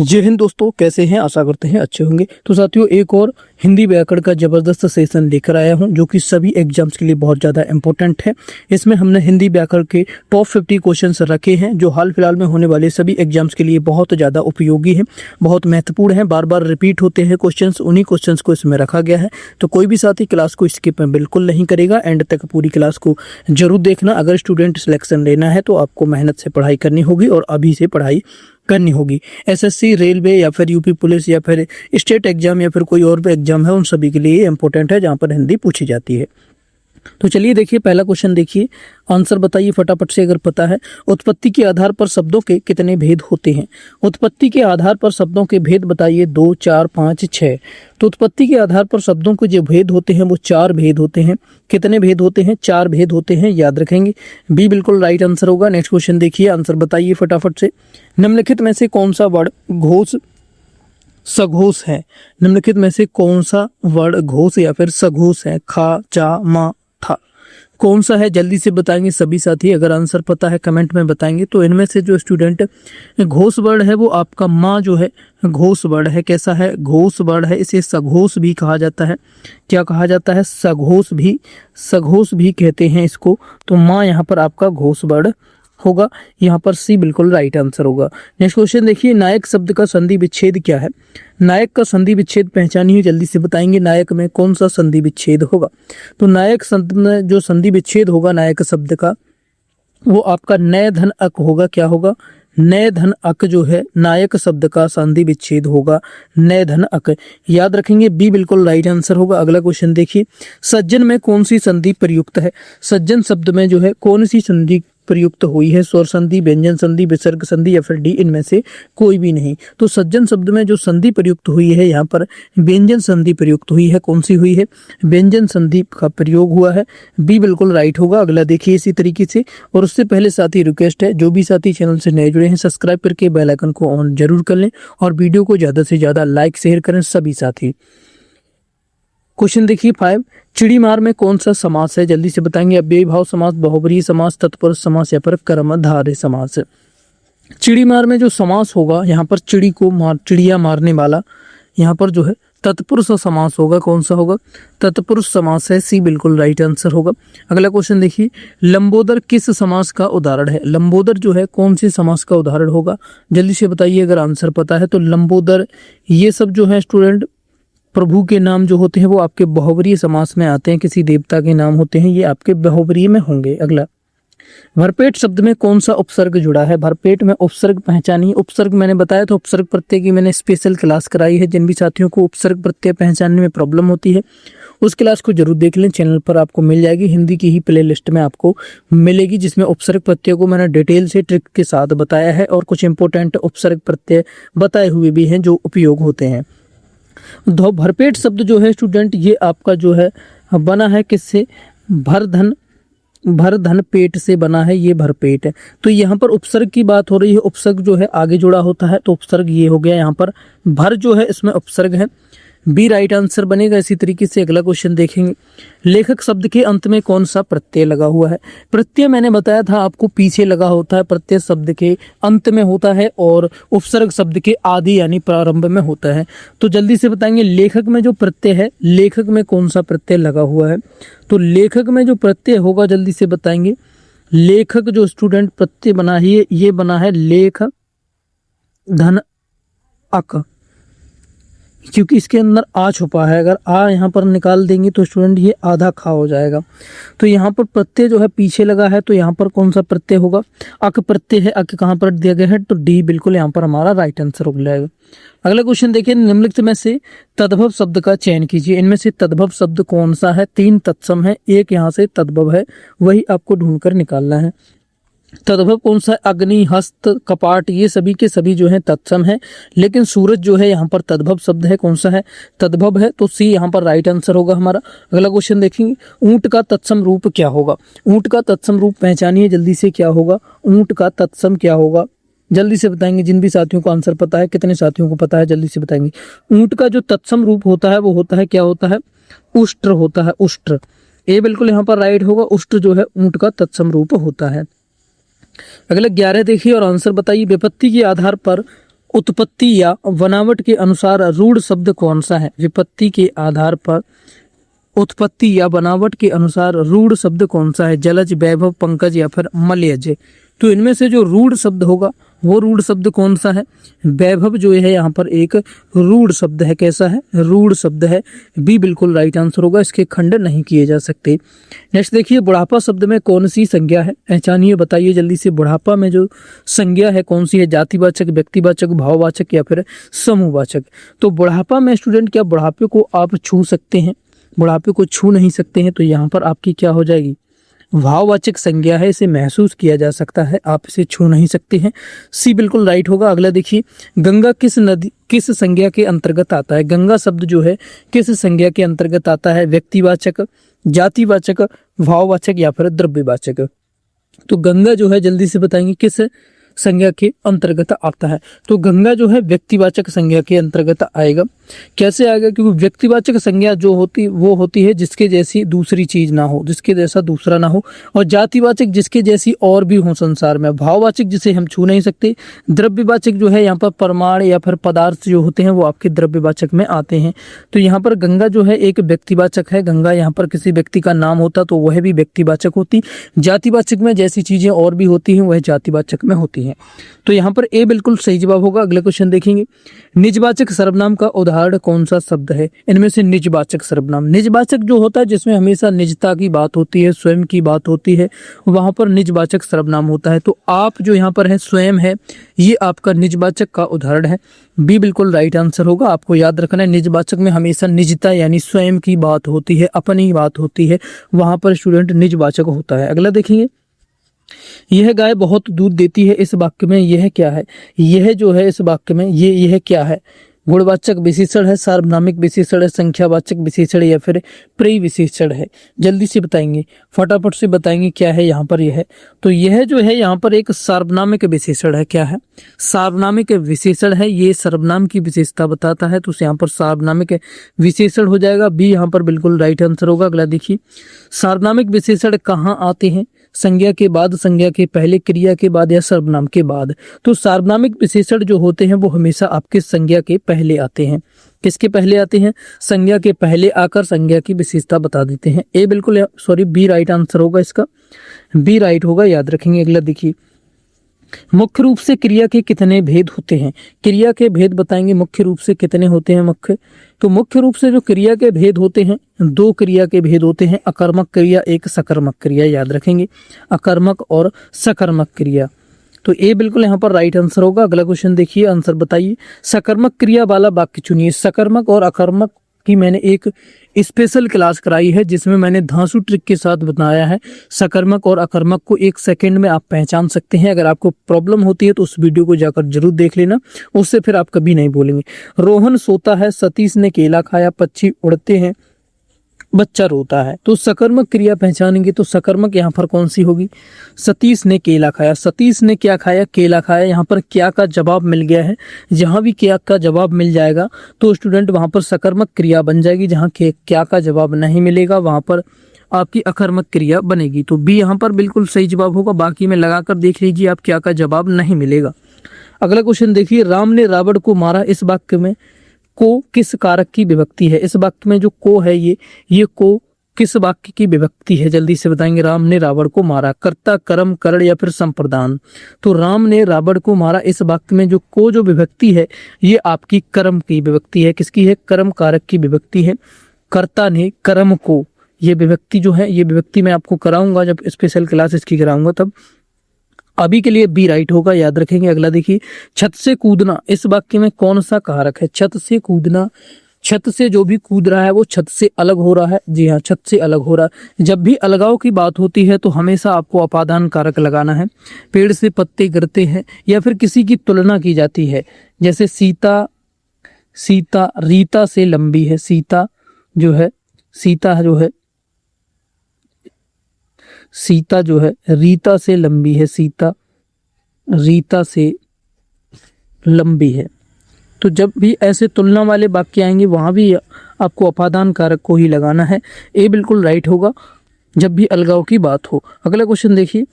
जय हिंद दोस्तों, कैसे हैं? आशा करते हैं अच्छे होंगे। तो साथियों, एक और हिंदी व्याकरण का जबरदस्त सेशन लेकर आया हूं जो कि सभी एग्जाम्स के लिए बहुत ज़्यादा इंपॉर्टेंट है। इसमें हमने हिंदी व्याकरण के टॉप 50 क्वेश्चंस रखे हैं जो हाल फिलहाल में होने वाले सभी एग्जाम्स के लिए बहुत ज़्यादा उपयोगी हैं, बहुत महत्वपूर्ण है, बार बार रिपीट होते हैं क्वेश्चंस, उन्हीं क्वेश्चंस को इसमें रखा गया है। तो कोई भी साथी क्लास को स्किप बिल्कुल नहीं करेगा, एंड तक पूरी क्लास को जरूर देखना। अगर स्टूडेंट सिलेक्शन लेना है तो आपको मेहनत से पढ़ाई करनी होगी और अभी से पढ़ाई करनी होगी। एसएससी, रेलवे या फिर यूपी पुलिस या फिर स्टेट एग्जाम या फिर कोई और भी एग्जाम है, उन सभी के लिए इंपॉर्टेंट है जहां पर हिंदी पूछी जाती है। तो चलिए देखिए, पहला क्वेश्चन देखिए, आंसर बताइए फटाफट से अगर पता है। उत्पत्ति के आधार पर शब्दों के कितने भेद होते हैं? उत्पत्ति के आधार पर शब्दों के भेद बताइए। 2, 4, 5, 6। तो उत्पत्ति के आधार पर शब्दों के जो भेद होते हैं वो 4 भेद होते हैं। कितने भेद होते हैं? 4 भेद होते हैं, याद रखेंगे। बी बिल्कुल राइट आंसर होगा। नेक्स्ट क्वेश्चन देखिए, आंसर बताइए फटाफट से। निम्नलिखित में से कौन सा वर्ड घोष सघोष है? निम्नलिखित में से कौन सा वर्ड घोष या फिर सघोष है? खा, चा, मा, था। कौन सा है? जल्दी से बताएंगे सभी साथी। अगर आंसर पता है कमेंट में बताएंगे। तो इनमें से जो स्टूडेंट घोष वर्ड है वो आपका माँ जो है घोष वर्ड है। कैसा है? घोष वर्ड है। इसे सघोष भी कहा जाता है। क्या कहा जाता है? सघोष भी कहते हैं इसको। तो माँ यहाँ पर आपका घोष वर्ड होगा। यहाँ पर सी बिल्कुल राइट आंसर होगा। नेक्स्ट क्वेश्चन देखिए, नायक शब्द का संधि विच्छेद क्या है? नायक का संधि विच्छेद पहचानिए, जल्दी से बताएंगे। नायक में कौन सा संधि विच्छेद होगा? तो नायक शब्द में जो संधि विच्छेद होगा नायक शब्द का, वो आपका नय धन अक होगा। क्या होगा? नय धन अक जो है नायक शब्द का संधि विच्छेद होगा, नय धन अक। याद रखेंगे, बी बिल्कुल राइट आंसर होगा। अगला क्वेश्चन देखिए, सज्जन में कौन सी संधि प्रयुक्त है? सज्जन शब्द में जो है कौन सी संधि प्रयुक्त हुई है? स्वर संधि, व्यंजन संधि, विसर्ग संधि या फिर डी, इनमें से कोई भी नहीं। तो सज्जन शब्द में जो संधि प्रयुक्त हुई है यहाँ पर व्यंजन संधि प्रयुक्त हुई है। कौन सी हुई है? व्यंजन संधि का प्रयोग हुआ है। बी बिल्कुल राइट होगा। अगला देखिए इसी तरीके से। और उससे पहले साथी रिक्वेस्ट है, जो भी साथी चैनल से नए जुड़े हैं सब्सक्राइब करके बेल आइकन को ऑन जरूर कर लें और वीडियो को ज्यादा से ज्यादा लाइक शेयर करें सभी साथी। क्वेश्चन देखिए 5, चिड़ीमार में कौन सा समास है? जल्दी से बताएंगे। अव्ययी भाव समास, बहुब्रीहि समास, तत्पुरुष समास या फिर कर्मधारय समास। चिड़ीमार में जो समास होगा यहाँ पर चिड़िया मारने वाला, यहाँ पर जो है तत्पुरुष समास होगा। कौन सा होगा? तत्पुरुष समास है। सी बिल्कुल राइट आंसर होगा। अगला क्वेश्चन देखिए, लंबोदर किस समास का उदाहरण है? लंबोदर जो है कौन से समास का उदाहरण होगा? जल्दी से बताइए अगर आंसर पता है तो। लंबोदर ये सब जो है स्टूडेंट प्रभु के नाम जो होते हैं वो आपके बहुब्रीहि समास में आते हैं। किसी देवता के नाम होते हैं, ये आपके बहुब्रीहि में होंगे। अगला, भरपेट शब्द में कौन सा उपसर्ग जुड़ा है? भरपेट में उपसर्ग पहचानिए। उपसर्ग मैंने बताया था, उपसर्ग प्रत्यय की मैंने स्पेशल क्लास कराई है। जिन भी साथियों को उपसर्ग प्रत्यय पहचानने में प्रॉब्लम होती है उस क्लास को जरूर देख लें, चैनल पर आपको मिल जाएगी। हिंदी की ही प्ले लिस्ट में आपको मिलेगी, जिसमें उपसर्ग प्रत्यय को मैंने डिटेल से ट्रिक के साथ बताया है और कुछ इंपॉर्टेंट उपसर्ग प्रत्यय बताए हुए भी हैं जो उपयोग होते हैं। भरपेट शब्द जो है स्टूडेंट ये आपका जो है बना है किससे? भर धन पेट से बना है, ये भरपेट है। तो यहाँ पर उपसर्ग की बात हो रही है। उपसर्ग जो है आगे जुड़ा होता है, तो उपसर्ग ये हो गया। यहाँ पर भर जो है इसमें उपसर्ग है। बी राइट आंसर बनेगा। इसी तरीके से अगला क्वेश्चन देखेंगे, लेखक शब्द के अंत में कौन सा प्रत्यय लगा हुआ है? प्रत्यय मैंने बताया था आपको पीछे लगा होता है, प्रत्यय शब्द के अंत में होता है और उपसर्ग शब्द के आदि यानी प्रारंभ में होता है। तो जल्दी से बताएंगे, लेखक में जो प्रत्यय है, लेखक में कौन सा प्रत्यय लगा हुआ है? तो लेखक में जो प्रत्यय होगा जल्दी से बताएंगे। लेखक जो स्टूडेंट प्रत्यय बना है ये बना है लेख धन अक, क्योंकि इसके अंदर आ छुपा है। अगर आ यहाँ पर निकाल देंगे तो स्टूडेंट ये आधा खा हो जाएगा। तो यहाँ पर प्रत्यय जो है पीछे लगा है, तो यहाँ पर कौन सा प्रत्यय होगा? अक प्रत्यय है। अक कहाँ पर दिया गया है? तो डी बिल्कुल यहाँ पर हमारा राइट आंसर हो जाएगा। अगला क्वेश्चन देखिए, निम्नलिखित में से तद्भव शब्द का चयन कीजिए। इनमें से तद्भव शब्द कौन सा है? 3 तत्सम है, एक यहाँ से तद्भव है, वही आपको ढूंढकर निकालना है। तद्भव कौन सा है? अग्नि, हस्त, कपाट, ये सभी के सभी जो है तत्सम है, लेकिन सूरज जो है यहाँ पर तद्भव शब्द है। कौन सा है? तद्भव है। तो सी यहाँ पर राइट आंसर होगा हमारा। अगला क्वेश्चन देखेंगे, ऊंट का तत्सम रूप क्या होगा? ऊंट का तत्सम रूप पहचानिए जल्दी से। क्या होगा? ऊंट का तत्सम क्या होगा? जल्दी से बताएंगे। जिन भी साथियों को आंसर पता है, कितने साथियों को पता है जल्दी से बताएंगे। ऊंट का जो तत्सम रूप होता है वो होता है, क्या होता है? उष्ट्र होता है। उष्ट्र, ये बिल्कुल यहाँ पर राइट होगा। उष्ट्र जो है ऊंट का तत्सम रूप होता है। अगला 11 देखिए और आंसर बताइए। विपत्ति के आधार पर उत्पत्ति या बनावट के अनुसार रूढ़ शब्द कौन सा है? विपत्ति के आधार पर उत्पत्ति या बनावट के अनुसार रूढ़ शब्द कौन सा है? जलज, वैभव, पंकज या फिर मलयज। तो इनमें से जो रूढ़ शब्द होगा वो रूढ़ शब्द कौन सा है? वैभव जो है यहाँ पर एक रूढ़ शब्द है। कैसा है? रूढ़ शब्द है। बी बिल्कुल राइट आंसर होगा, इसके खंडन नहीं किए जा सकते। नेक्स्ट देखिए, बुढ़ापा शब्द में कौन सी संज्ञा है? पहचानिए, बताइए जल्दी से। बुढ़ापा में जो संज्ञा है कौन सी है? जातिवाचक, व्यक्तिवाचक, भाववाचक या फिर समूहवाचक। तो बुढ़ापा में स्टूडेंट, क्या बुढ़ापे को आप छू सकते हैं? बुढ़ापे को छू नहीं सकते हैं, तो यहाँ पर आपकी क्या हो जाएगी? भाववाचक संज्ञा है, इसे महसूस किया जा सकता है, आप इसे छू नहीं सकते हैं। सी बिल्कुल राइट होगा। अगला देखिए, गंगा किस नदी, किस संज्ञा के अंतर्गत आता है? गंगा शब्द जो है किस संज्ञा के अंतर्गत आता है? व्यक्तिवाचक, जातिवाचक, भाववाचक या फिर द्रव्यवाचक। तो गंगा जो है जल्दी से बताएंगे किस संज्ञा के अंतर्गत आता है? तो गंगा जो है व्यक्तिवाचक संज्ञा के अंतर्गत आएगा। कैसे आएगा? क्योंकि व्यक्तिवाचक संज्ञा जो होती वो होती है जिसके जैसी दूसरी चीज ना हो, जिसके जैसा दूसरा ना हो, और जातिवाचक जिसके जैसी और भी हो संसार में। भाववाचक जिसे हम छू नहीं सकते। द्रव्यवाचक जो है यहाँ पर परमाणु या फिर पदार्थ जो होते हैं वो आपके द्रव्यवाचक में आते हैं। तो यहाँ पर गंगा जो है एक व्यक्तिवाचक है। गंगा यहाँ पर किसी व्यक्ति का नाम होता तो वह भी व्यक्तिवाचक होती। जातिवाचक में जैसी चीजें और भी होती हैं वह जातिवाचक में होती हैं। तो यहाँ पर ए बिल्कुल सही जवाब होगा। अगले क्वेश्चन देखेंगे, निजवाचक सर्वनाम का उदाहरण कौन सा शब्द है? इनमें से निजवाचक सर्वनाम, निजवाचक जो होता है जिसमें हमेशा निजता की बात होती है, स्वयं की बात होती है, वहां पर निजवाचक सर्वनाम होता है। तो आप जो यहाँ पर है स्वयं है, ये आपका निजवाचक का उदाहरण है। बी बिल्कुल राइट आंसर होगा। आपको याद रखना है निजवाचक में हमेशा निजता यानी स्वयं की बात होती है, अपनी बात होती है, वहां पर स्टूडेंट निजवाचक होता है। अगला देखेंगे, यह गाय बहुत दूध देती है, इस वाक्य में यह क्या है? यह जो है इस वाक्य में यह क्या है? गुणवाचक विशेषण है, सार्वनामिक विशेषण है, संख्यावाचक विशेषण या फिर प्रेय विशेषण है? जल्दी से बताएंगे, फटाफट से बताएंगे क्या है यहाँ पर। यह तो यह जो है यहाँ पर एक सार्वनामिक विशेषण है। क्या है? सार्वनामिक विशेषण है। ये सर्वनाम की विशेषता बताता है, तो यहाँ पर सार्वनामिक विशेषण हो जाएगा। बी यहाँ पर बिल्कुल राइट आंसर होगा। अगला देखिए, सार्वनामिक विशेषण कहाँ आते हैं? संज्ञा के बाद, संज्ञा के पहले, क्रिया के बाद या सर्वनाम के बाद। तो सार्वनामिक विशेषण जो होते हैं वो हमेशा आपके संज्ञा के पहले आते हैं। किसके पहले आते हैं? संज्ञा के पहले आकर संज्ञा की विशेषता बता देते हैं। ए बिल्कुल सॉरी बी राइट आंसर होगा इसका, बी राइट होगा, याद रखेंगे। अगला देखिए, मुख्य रूप से क्रिया के कितने भेद होते हैं? क्रिया के भेद बताएंगे, मुख्य रूप से कितने होते हैं मुख्य? तो मुख्य रूप से जो क्रिया के भेद होते हैं, दो क्रिया के भेद होते हैं, अकर्मक क्रिया, एक सकर्मक क्रिया, याद रखेंगे, अकर्मक और सकर्मक क्रिया। तो ए बिल्कुल यहाँ पर राइट आंसर होगा। अगला क्वेश्चन देखिए, आंसर बताइए। सकर्मक क्रिया वाला वाक्य चुनिए। सकर्मक और अकर्मक की मैंने एक स्पेशल क्लास कराई है जिसमें मैंने धांसू ट्रिक के साथ बताया है। सकर्मक और अकर्मक को एक सेकंड में आप पहचान सकते हैं। अगर आपको प्रॉब्लम होती है तो उस वीडियो को जाकर जरूर देख लेना, उससे फिर आप कभी नहीं बोलेंगे। रोहन सोता है, सतीश ने केला खाया, पक्षी उड़ते हैं, बच्चा रोता है। तो सकर्मक क्रिया पहचानेंगे तो सकर्मक यहाँ पर कौन सी होगी? सतीश ने केला खाया। सतीश ने क्या खाया? केला खाया। यहाँ पर क्या का जवाब मिल गया है। जहां भी क्या का जवाब मिल जाएगा तो स्टूडेंट वहां पर सकर्मक क्रिया बन जाएगी। जहां क्या का जवाब नहीं मिलेगा वहां पर आपकी अकर्मक क्रिया बनेगी। तो बी यहाँ पर बिल्कुल सही जवाब होगा। बाकी में लगाकर देख लीजिए आप क्या का जवाब नहीं मिलेगा। अगला क्वेश्चन देखिए, राम ने रावण को मारा, इस वाक्य में को किस कारक की विभक्ति है? इस वाक्य में जो को है ये को किस वाक्य की विभक्ति है? जल्दी से बताएंगे। राम ने रावण को मारा, कर्ता, कर्म, करण या फिर संप्रदान? तो राम ने रावण को मारा, इस वाक्य में जो को जो विभक्ति है ये आपकी कर्म की विभक्ति है। किसकी है? कर्म कारक की विभक्ति है। कर्ता ने कर्म को, ये विभक्ति जो है ये विभक्ति मैं आपको कराऊंगा जब स्पेशल क्लास इसकी कराऊंगा तब। अभी के लिए बी राइट होगा, याद रखेंगे। अगला देखिए, छत से कूदना, इस वाक्य में कौन सा कारक है? छत से कूदना, छत से जो भी कूद रहा है वो छत से अलग हो रहा है। जी हाँ, छत से अलग हो रहा है। जब भी अलगाव की बात होती है तो हमेशा आपको अपादान कारक लगाना है। पेड़ से पत्ते गिरते हैं या फिर किसी की तुलना की जाती है, जैसे सीता रीता से लंबी है। सीता जो है रीता से लंबी है। सीता रीता से लंबी है। तो जब भी ऐसे तुलना वाले वाक्य आएंगे वहां भी आपको अपादान कारक को ही लगाना है। ए बिल्कुल राइट होगा जब भी अलगाव की बात हो। अगला क्वेश्चन देखिए,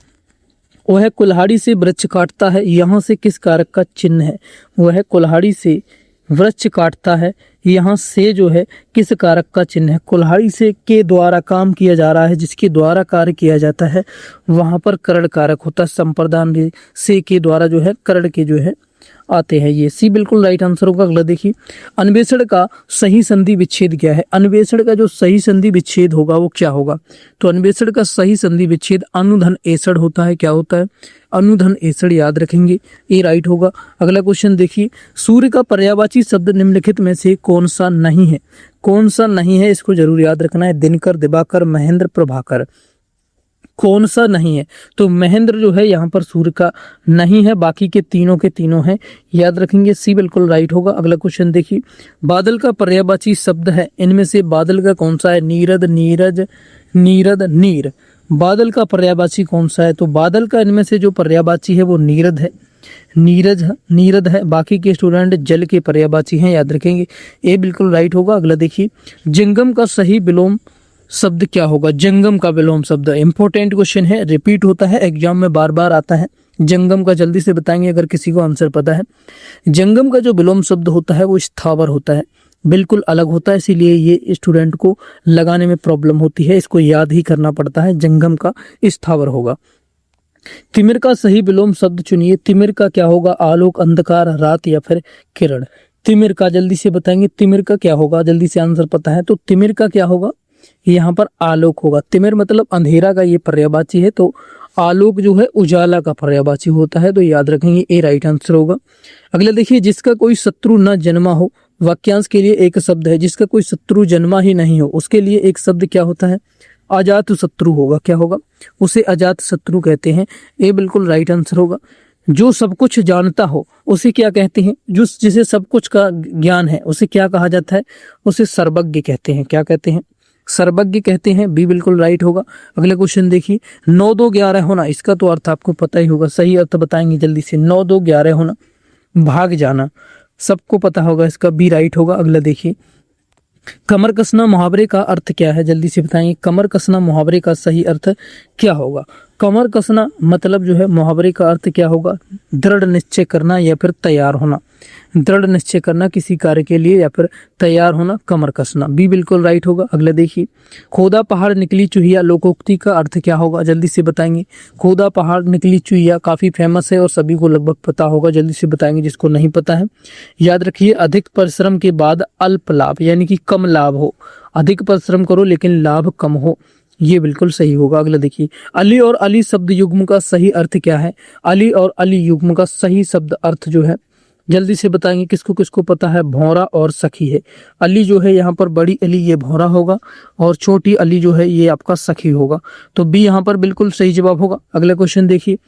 वह कुल्हाड़ी से वृक्ष काटता है, यहाँ से किस कारक का चिन्ह है? वह कुल्हाड़ी से वृक्ष काटता है, यहाँ से जो है किस कारक का चिन्ह है? कुल्हाड़ी से के द्वारा काम किया जा रहा है, जिसके द्वारा कार्य किया जाता है वहां पर करण कारक होता है। संप्रदान से के द्वारा जो है करण के जो है आते हैं। ये सी बिल्कुल राइट आंसर होगा। अगला देखिए, अन्वेषण का सही संधि विच्छेद क्या है? अन्वेषण का जो सही संधि विच्छेद होगा वो क्या होगा? तो अन्वेषण का सही संधि विच्छेद अनुधन एसड़ होता है। क्या होता है? अनुधन एसड़, याद रखेंगे, ये राइट होगा। अगला क्वेश्चन देखिए, सूर्य का पर्यायवाची शब्द निम्नलिखित में से कौन सा नहीं है? कौन सा नहीं है, इसको जरूर याद रखना है। दिनकर, दिवाकर, महेंद्र, प्रभाकर, कौन सा नहीं है? तो महेंद्र जो है यहाँ पर सूर्य का नहीं है, बाकी के तीनों हैं, याद रखेंगे। सी बिल्कुल राइट होगा। अगला क्वेश्चन देखिए, बादल का पर्यायवाची शब्द है, इनमें से बादल का कौन सा है? नीरद, नीरज, नीरद, नीर। बादल का पर्यायवाची कौन सा है? तो बादल का इनमें से जो पर्यायवाची है वो नीरद है, नीरद है। बाकी के स्टूडेंट जल के पर्यायवाची हैं, याद रखेंगे। ए बिल्कुल राइट होगा। अगला देखिए, जंगम का सही विलोम शब्द क्या होगा? जंगम का विलोम शब्द इंपॉर्टेंट क्वेश्चन है, रिपीट होता है, एग्जाम में बार बार आता है। जंगम का जल्दी से बताएंगे अगर किसी को आंसर पता है। जंगम का जो विलोम शब्द होता है वो स्थावर होता है, बिल्कुल अलग होता है, इसीलिए ये स्टूडेंट को लगाने में प्रॉब्लम होती है, इसको याद ही करना पड़ता है। जंगम का स्थावर होगा। तिमिर का सही विलोम शब्द चुनिए। तिमिर का क्या होगा? आलोक, अंधकार, रात या फिर किरण। तिमिर का जल्दी से बताएंगे, तिमिर का क्या होगा? जल्दी से आंसर पता है तो तिमिर का क्या होगा? यहाँ पर आलोक होगा। तिमिर मतलब अंधेरा का ये पर्यायवाची है, तो आलोक जो है उजाला का पर्यायवाची होता है, तो याद रखेंगे, ए राइट आंसर होगा। अगला देखिए, जिसका कोई शत्रु न जन्मा हो, वाक्यांश के लिए एक शब्द है। जिसका कोई शत्रु जन्मा ही नहीं हो उसके लिए एक शब्द क्या होता है? अजात शत्रु होगा। क्या होगा? उसे अजात शत्रु कहते हैं। ए बिल्कुल राइट आंसर होगा। जो सब कुछ जानता हो उसे क्या कहते हैं? जिसे सब कुछ का ज्ञान है उसे क्या कहा जाता है? उसे सर्वज्ञ कहते हैं। क्या कहते हैं? सर्वज्ञ कहते हैं। बी बिल्कुल राइट होगा। अगला क्वेश्चन देखिए, 9 2 11 होना, इसका तो अर्थ आपको पता ही होगा, सही अर्थ बताएंगे जल्दी से। 9 2 11 होना, भाग जाना, सबको पता होगा, इसका बी राइट होगा। अगला देखिए, कमर कसना मुहावरे का अर्थ क्या है? जल्दी से बताएंगे, कमर कसना मुहावरे का सही अर्थ क्या होगा? कमर कसना मतलब जो है मुहावरे का अर्थ क्या होगा? दृढ़ निश्चय करना या फिर तैयार होना। दृढ़ निश्चय करना किसी कार्य के लिए या फिर तैयार होना, कमर कसना। बी बिल्कुल राइट होगा। अगला देखिए, खोदा पहाड़ निकली चूहिया लोकोक्ति का अर्थ क्या होगा? जल्दी से बताएंगे। खोदा पहाड़ निकली चूहिया काफी फेमस है और सभी को लगभग पता होगा, जल्दी से बताएंगे जिसको नहीं पता है। याद रखिए, अधिक परिश्रम के बाद अल्प लाभ, यानी कि कम लाभ हो। अधिक परिश्रम करो लेकिन लाभ कम हो, ये बिल्कुल सही होगा। अगला देखिए, अली और अली शब्द युग्म का सही अर्थ क्या है? अली और अली युग्म का सही शब्द अर्थ जो है जल्दी से बताएंगे, किसको किसको पता है? भौरा और सखी है। अली जो है यहाँ पर बड़ी अली ये भौरा होगा और छोटी अली जो है ये आपका सखी होगा, तो बी यहाँ पर बिल्कुल सही जवाब होगा। अगला क्वेश्चन देखिए,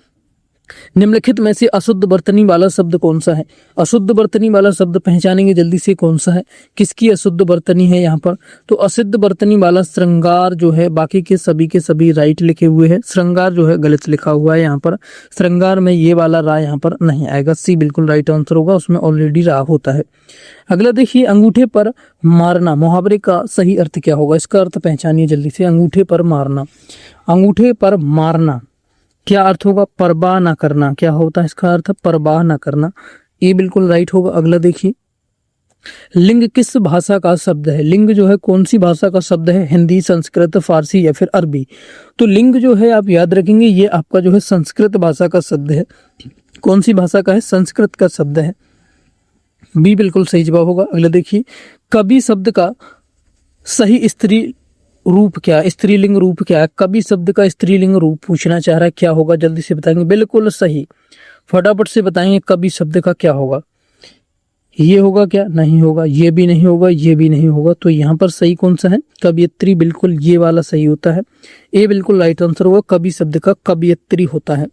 निम्नलिखित में से अशुद्ध बर्तनी वाला शब्द कौन सा है? अशुद्ध बर्तनी वाला शब्द पहचानेंगे जल्दी से, कौन सा है? किसकी अशुद्ध बर्तनी है यहाँ पर? तो अशुद्ध बर्तनी वाला श्रृंगार जो है, बाकी के सभी राइट लिखे हुए हैं, श्रृंगार जो है गलत लिखा हुआ है यहाँ पर। श्रृंगार में ये वाला रा यहाँ पर नहीं आएगा, सी बिल्कुल राइट आंसर होगा, उसमें ऑलरेडी रा होता है। अगला देखिए, अंगूठे पर मारना मुहावरे का सही अर्थ क्या होगा? इसका अर्थ पहचानिए जल्दी से। अंगूठे पर मारना, अंगूठे पर मारना क्या अर्थ होगा? परवाह ना करना। क्या होता है इसका अर्थ? परवाह ना करना। ये बिल्कुल राइट होगा। अगला देखिए, लिंग किस भाषा का शब्द है? लिंग जो है कौन सी भाषा का शब्द है? हिंदी, संस्कृत, फारसी या फिर अरबी? तो लिंग जो है आप याद रखेंगे, ये आपका जो है संस्कृत भाषा का शब्द है। कौन सी भाषा का है? संस्कृत का शब्द है। बी बिल्कुल सही जवाब होगा। अगला देखिए, कवि शब्द का सही स्त्री रूप क्या? स्त्रीलिंग रूप क्या है? कवि शब्द का स्त्रीलिंग रूप पूछना चाह रहा है, क्या होगा? जल्दी से बताएंगे। बिल्कुल सही, फटाफट से बताएंगे, कवि शब्द का क्या होगा? ये होगा क्या? नहीं होगा, ये भी नहीं होगा, ये भी नहीं होगा, तो यहाँ पर सही कौन सा है? कवियत्री, बिल्कुल ये वाला सही होता है। ए बिल्कुल राइट आंसर होगा, कवि शब्द का कवियत्री होता है।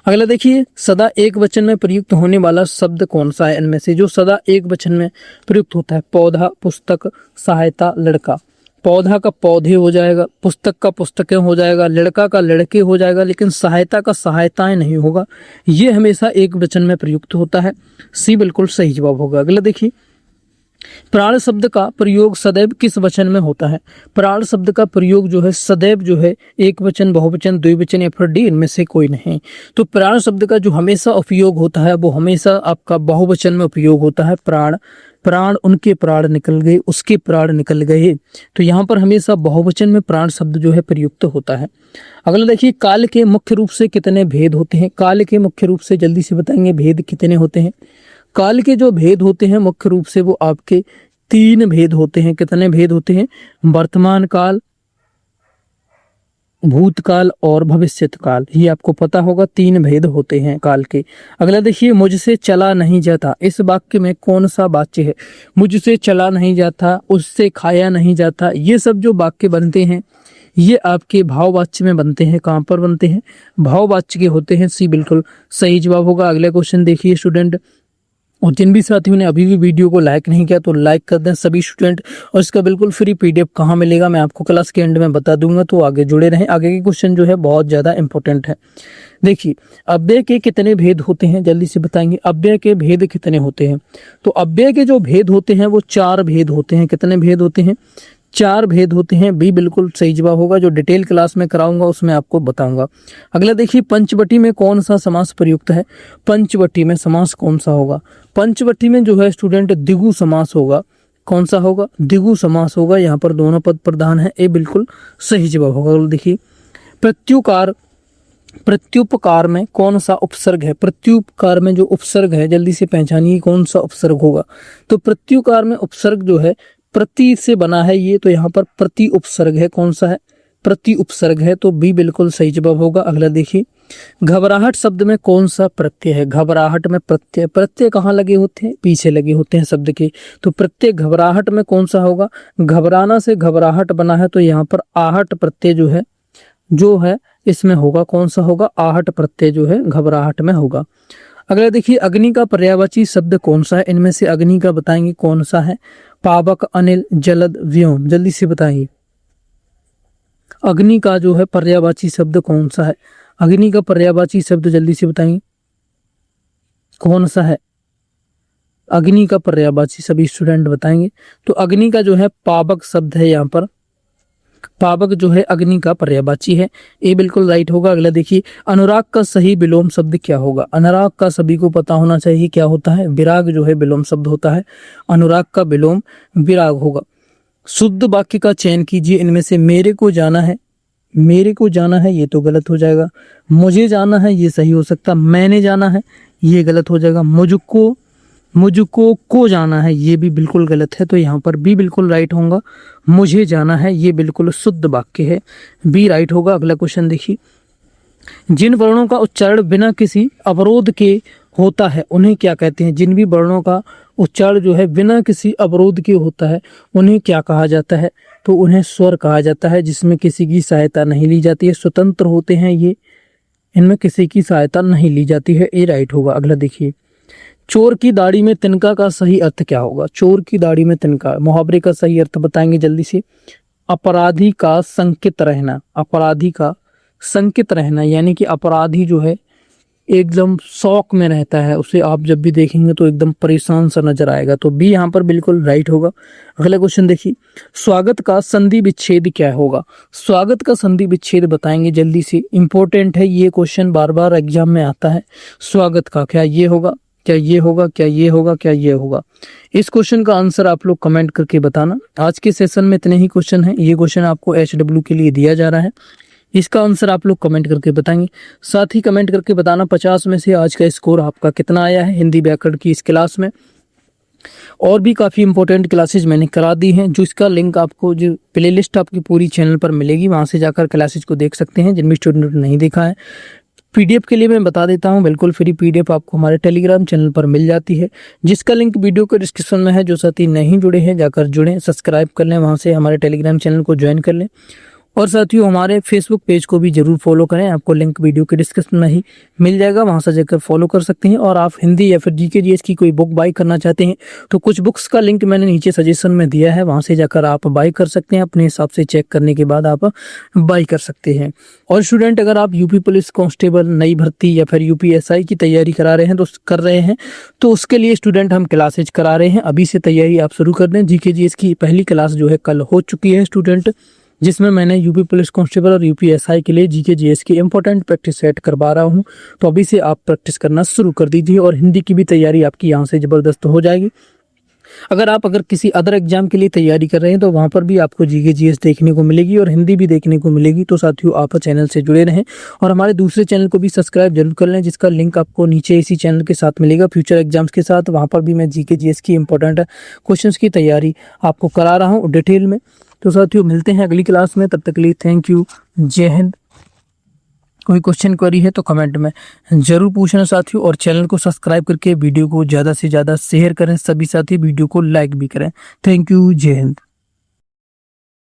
अगला देखिए, सदा एक वचन में प्रयुक्त होने वाला शब्द कौन सा है? इनमें से जो सदा एक वचन में प्रयुक्त होता है, पौधा, पुस्तक, सहायता, लड़का। पौधा का पौधे हो जाएगा, पुस्तक का पुस्तकें हो जाएगा, लड़का का लड़के हो जाएगा, लेकिन सहायता का सहायताएं नहीं होगा। ये हमेशा एक वचन में प्रयुक्त होता है। सी बिल्कुल सही जवाब होगा। अगला देखिए, प्राण शब्द का प्रयोग सदैव किस वचन में होता है? प्राण शब्द का प्रयोग जो है सदैव जो है एक वचन, बहुवचन, द्विवचन या फिर डी इनमें से कोई नहीं। तो प्राण शब्द का जो हमेशा उपयोग होता है वो हमेशा आपका बहुवचन में उपयोग होता है। प्राण, प्राण, उनके प्राण निकल गए, उसके प्राण निकल गए, तो यहाँ पर हमेशा बहुवचन में प्राण शब्द जो है प्रयुक्त होता है। अगला देखिए, काल के मुख्य रूप से कितने भेद होते हैं? काल के मुख्य रूप से जल्दी से बताएंगे भेद कितने होते हैं? काल के जो भेद होते हैं मुख्य रूप से वो आपके 3 भेद होते हैं। कितने भेद होते हैं? वर्तमान काल, भूतकाल और भविष्यत काल। ये आपको पता होगा 3 भेद होते हैं काल के। अगला देखिए, मुझसे चला नहीं जाता, इस वाक्य में कौन सा वाच्य है? मुझसे चला नहीं जाता, उससे खाया नहीं जाता, ये सब जो वाक्य बनते हैं ये आपके भाववाच्य में बनते हैं। कहाँ पर बनते हैं? भाववाच्य के होते हैं। सी बिल्कुल सही जवाब होगा। अगला क्वेश्चन देखिए स्टूडेंट, और जिन भी साथियों ने अभी भी वीडियो को लाइक नहीं किया तो लाइक कर दें सभी स्टूडेंट। और इसका बिल्कुल फ्री पीडीएफ कहाँ मिलेगा मैं आपको क्लास के एंड में बता दूंगा, तो आगे जुड़े रहें। आगे के क्वेश्चन जो है बहुत ज़्यादा इंपॉर्टेंट है। देखिए, अव्यय के कितने भेद होते हैं? जल्दी से बताएंगे अव्यय के भेद कितने होते हैं? तो अव्यय के जो भेद होते हैं वो 4 भेद होते हैं। कितने भेद होते हैं? 4 भेद होते हैं। बी बिल्कुल सही जवाब होगा। जो डिटेल क्लास में कराऊंगा उसमें आपको बताऊंगा। अगला देखिए, पंचवटी में कौन सा समास प्रयुक्त है? पंचवटी में समास कौन सा होगा? पंचवटी में जो है स्टूडेंट द्विगु समास होगा। कौन सा होगा? द्विगु समास होगा। यहाँ पर दोनों पद प्रधान है। ए बिल्कुल सही जवाब होगा। देखिए, प्रत्युकार, प्रत्युपकार में कौन सा उपसर्ग है? प्रत्युपकार में जो उपसर्ग है जल्दी से पहचानिए कौन सा उपसर्ग होगा। तो प्रत्युकार में उपसर्ग जो है प्रति से बना है ये, तो यहाँ पर प्रति उपसर्ग है। कौन सा है? प्रति उपसर्ग है। तो बी बिल्कुल सही जवाब होगा। अगला देखिए, घबराहट शब्द में कौन सा प्रत्यय है? घबराहट में प्रत्यय, प्रत्यय कहाँ लगे होते हैं? पीछे लगे होते हैं शब्द के। तो प्रत्यय घबराहट में कौन सा होगा? घबराना से घबराहट बना है, तो यहाँ पर आहट प्रत्यय जो है इसमें होगा। कौन सा होगा? आहट प्रत्यय जो है घबराहट में होगा। अगला देखिए, अग्नि का पर्यायवाची शब्द कौन सा है? इनमें से अग्नि का बताएंगे कौन सा है? पावक, अनिल, जलद, व्योम। जल्दी से बताइए अग्नि का जो है पर्यायवाची शब्द कौन सा है? अग्नि का पर्यायवाची शब्द जल्दी से बताइए कौन सा है? अग्नि का पर्यायवाची सभी स्टूडेंट बताएंगे। तो अग्नि का जो है पावक शब्द है। यहाँ पर पावक जो है अग्नि का पर्यायवाची है। ये बिल्कुल राइट होगा। अगला देखिए, अनुराग का सही विलोम शब्द क्या होगा? अनुराग का सभी को पता होना चाहिए क्या होता है? विराग जो है विलोम शब्द होता है। अनुराग का विलोम विराग होगा। शुद्ध वाक्य का चयन कीजिए। इनमें से मेरे को जाना है, मेरे को जाना है ये तो गलत हो जाएगा। मुझे जाना है ये सही हो सकता। मैंने जाना है ये गलत हो जाएगा। मुझको को जाना है ये भी बिल्कुल गलत है। तो यहाँ पर बी बिल्कुल राइट होगा। मुझे जाना है ये बिल्कुल शुद्ध वाक्य है। बी राइट होगा। अगला क्वेश्चन देखिए, जिन वर्णों का उच्चारण बिना किसी अवरोध के होता है उन्हें क्या कहते हैं? जिन भी वर्णों का उच्चारण जो है बिना किसी अवरोध के होता है उन्हें क्या कहा जाता है? तो उन्हें स्वर कहा जाता है, जिसमें किसी की सहायता नहीं ली जाती है। स्वतंत्र होते हैं ये, इनमें किसी की सहायता नहीं ली जाती है। ए राइट होगा। अगला देखिए, चोर की दाढ़ी में तिनका का सही अर्थ क्या होगा? चोर की दाढ़ी में तिनका, मुहावरे का सही अर्थ बताएंगे जल्दी से। अपराधी का संकित रहना, अपराधी का संकित रहना, यानी कि अपराधी जो है एकदम शौक में रहता है, उसे आप जब भी देखेंगे तो एकदम परेशान सा नजर आएगा। तो बी यहाँ पर बिल्कुल राइट होगा। अगला क्वेश्चन देखिए, स्वागत का संधि विच्छेद क्या होगा? स्वागत का संधि विच्छेद बताएंगे जल्दी से। इंपॉर्टेंट है ये क्वेश्चन, बार बार एग्जाम में आता है। स्वागत का क्या ये होगा, क्या ये होगा, क्या ये होगा, क्या ये होगा? इस क्वेश्चन का आंसर आप लोग कमेंट करके बताना। आज के सेशन में इतने ही क्वेश्चन हैं। ये क्वेश्चन आपको HW के लिए दिया जा रहा है। इसका आंसर आप लोग कमेंट करके बताएंगे। साथ ही कमेंट करके बताना 50 में से आज का स्कोर आपका कितना आया है हिंदी व्याकरण की इस क्लास में। और भी काफ़ी इंपॉर्टेंट क्लासेज मैंने करा दी हैं, जो इसका लिंक आपको, जो प्लेलिस्ट आपकी पूरी चैनल पर मिलेगी, वहाँ से जाकर क्लासेज को देख सकते हैं। जिनमें स्टूडेंट ने नहीं देखा है, पीडीएफ के लिए मैं बता देता हूं, बिल्कुल फ्री पीडीएफ आपको हमारे टेलीग्राम चैनल पर मिल जाती है, जिसका लिंक वीडियो के डिस्क्रिप्शन में है। जो साथी नहीं जुड़े हैं जाकर जुड़ें, सब्सक्राइब कर लें, वहां से हमारे टेलीग्राम चैनल को ज्वाइन कर लें। और साथियों हमारे फेसबुक पेज को भी जरूर फॉलो करें, आपको लिंक वीडियो के डिस्क्रिप्शन में ही मिल जाएगा, वहां से जाकर फॉलो कर सकते हैं। और आप हिंदी या फिर जीके जीएस की कोई बुक बाई करना चाहते हैं तो कुछ बुक्स का लिंक मैंने नीचे सजेशन में दिया है, वहां से जाकर आप बाई कर सकते हैं, अपने हिसाब से चेक करने के बाद आप बाई कर सकते हैं। और स्टूडेंट अगर आप यूपी पुलिस कांस्टेबल नई भर्ती या फिर यूपीएसआई की तैयारी करा रहे हैं तो उसके लिए स्टूडेंट हम क्लासेज करा रहे हैं, अभी से तैयारी आप शुरू कर दें। जीके जीएस की पहली क्लास जो है कल हो चुकी है स्टूडेंट, जिसमें मैंने यूपी पुलिस कांस्टेबल और यूपीएसआई के लिए जीके जीएस की इंपॉर्टेंट प्रैक्टिस सेट करवा रहा हूं, तो अभी से आप प्रैक्टिस करना शुरू कर दीजिए और हिंदी की भी तैयारी आपकी यहां से जबरदस्त हो जाएगी। अगर किसी अदर एग्जाम के लिए तैयारी कर रहे हैं तो वहां पर भी आपको जीके जीएस देखने को मिलेगी और हिंदी भी देखने को मिलेगी। तो साथियों आप चैनल से जुड़े रहें और हमारे दूसरे चैनल को भी सब्सक्राइब जरूर कर लें, जिसका लिंक आपको नीचे इसी चैनल के साथ मिलेगा, फ्यूचर एग्जाम्स के साथ। वहां पर भी मैं जीके जीएस की इंपॉर्टेंट क्वेश्चंस की तैयारी आपको करा रहा हूँ डिटेल में। तो साथियों मिलते हैं अगली क्लास में, तब तक के लिए थैंक यू, जय हिंद। कोई क्वेश्चन क्वेरी है तो कमेंट में जरूर पूछना साथियों, और चैनल को सब्सक्राइब करके वीडियो को ज़्यादा से ज़्यादा शेयर करें, सभी साथी वीडियो को लाइक भी करें। थैंक यू, जय हिंद।